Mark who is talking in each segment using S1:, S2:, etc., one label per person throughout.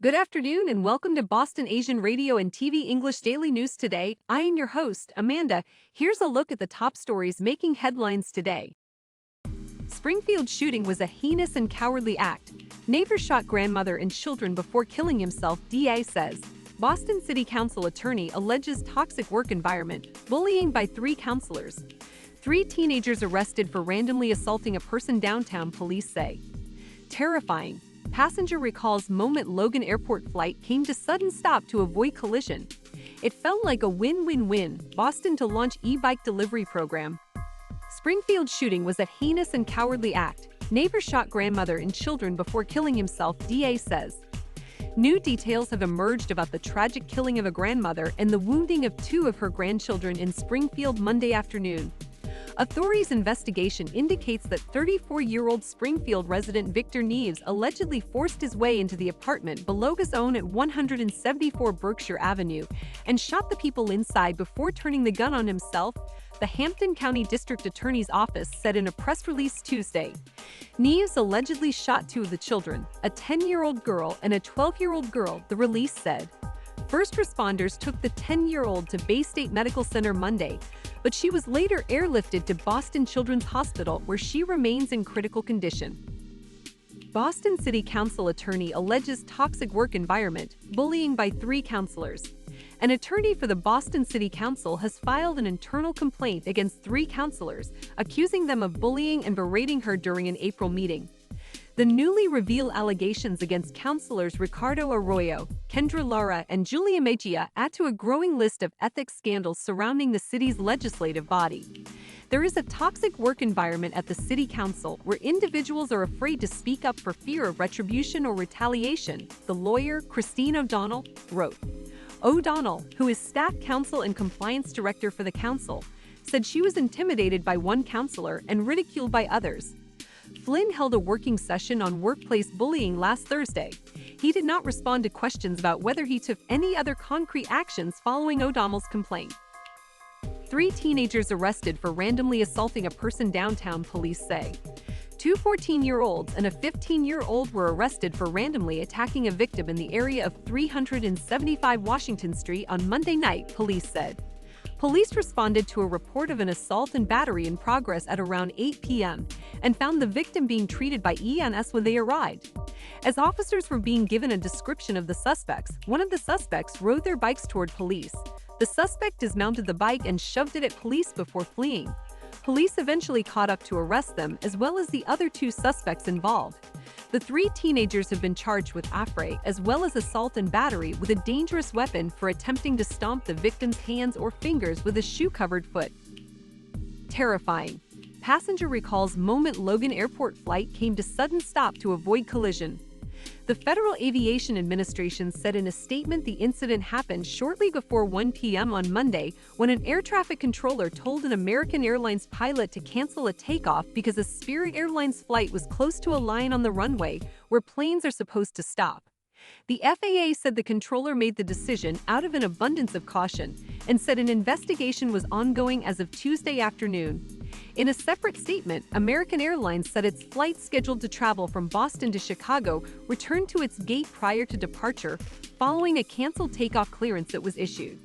S1: Good afternoon and welcome to Boston Asian Radio and TV English Daily News Today. I am your host, Amanda. Here's a look at the top stories making headlines today. Springfield shooting was a heinous and cowardly act. Neighbor shot grandmother and children before killing himself, DA says. Boston City Council attorney alleges toxic work environment, bullying by 3 councilors. 3 teenagers arrested for randomly assaulting a person downtown, police say. Terrifying. Passenger recalls moment Logan Airport flight came to sudden stop to avoid collision. It felt like a win-win-win. Boston to launch e-bike delivery program. Springfield shooting was a heinous and cowardly act. Neighbor shot grandmother and children before killing himself, DA says. New details have emerged about the tragic killing of a grandmother and the wounding of 2 of her grandchildren in Springfield Monday afternoon. Authorities' investigation indicates that 34-year-old Springfield resident Victor Neves allegedly forced his way into the apartment below his own at 174 Berkshire Avenue and shot the people inside before turning the gun on himself, the Hampton County District Attorney's Office said in a press release Tuesday. Neves allegedly shot 2 of the children, a 10-year-old girl and a 12-year-old girl, the release said. First responders took the 10-year-old to Bay State Medical Center Monday, but she was later airlifted to Boston Children's Hospital where she remains in critical condition. Boston City Council attorney alleges toxic work environment, bullying by 3 councilors. An attorney for the Boston City Council has filed an internal complaint against 3 councilors, accusing them of bullying and berating her during an April meeting. The newly revealed allegations against councilors Ricardo Arroyo, Kendra Lara, and Julia Mejia add to a growing list of ethics scandals surrounding the city's legislative body. There is a toxic work environment at the city council where individuals are afraid to speak up for fear of retribution or retaliation, the lawyer Christine O'Donnell wrote. O'Donnell, who is staff counsel and compliance director for the council, said she was intimidated by one councilor and ridiculed by others. Flynn held a working session on workplace bullying last Thursday. He did not respond to questions about whether he took any other concrete actions following O'Donnell's complaint. 3 teenagers arrested for randomly assaulting a person downtown, police say. 2 14-year-olds and a 15-year-old were arrested for randomly attacking a victim in the area of 375 Washington Street on Monday night, police said. Police responded to a report of an assault and battery in progress at around 8 p.m. and found the victim being treated by EMS when they arrived. As officers were being given a description of the suspects, one of the suspects rode their bikes toward police. The suspect dismounted the bike and shoved it at police before fleeing. Police eventually caught up to arrest them, as well as the other 2 suspects involved. The 3 teenagers have been charged with affray as well as assault and battery with a dangerous weapon for attempting to stomp the victim's hands or fingers with a shoe-covered foot. Terrifying. Passenger recalls moment Logan Airport flight came to sudden stop to avoid collision. The Federal Aviation Administration said in a statement the incident happened shortly before 1 p.m. on Monday when an air traffic controller told an American Airlines pilot to cancel a takeoff because a Spirit Airlines flight was close to a line on the runway where planes are supposed to stop. The FAA said the controller made the decision out of an abundance of caution and said an investigation was ongoing as of Tuesday afternoon. In a separate statement, American Airlines said its flight scheduled to travel from Boston to Chicago returned to its gate prior to departure, following a canceled takeoff clearance that was issued.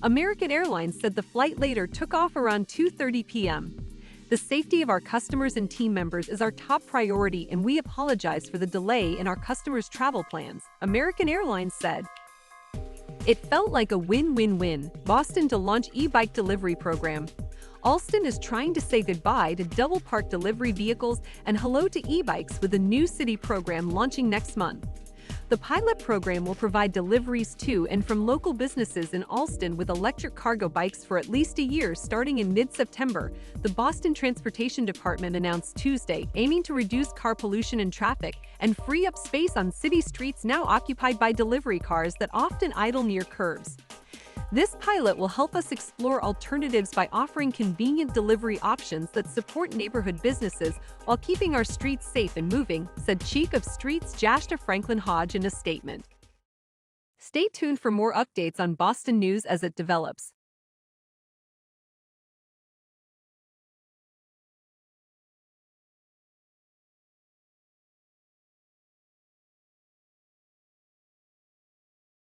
S1: American Airlines said the flight later took off around 2:30 p.m. The safety of our customers and team members is our top priority, and we apologize for the delay in our customers' travel plans, American Airlines said. It felt like a win-win-win. Boston to launch e-bike delivery program. Alston is trying to say goodbye to double-park delivery vehicles and hello to e-bikes with a new city program launching next month. The pilot program will provide deliveries to and from local businesses in Alston with electric cargo bikes for at least a year starting in mid-September, the Boston Transportation Department announced Tuesday, aiming to reduce car pollution and traffic and free up space on city streets now occupied by delivery cars that often idle near curbs. This pilot will help us explore alternatives by offering convenient delivery options that support neighborhood businesses while keeping our streets safe and moving, said Chief of Streets Jashta Franklin Hodge in a statement. Stay tuned for more updates on Boston news as it develops.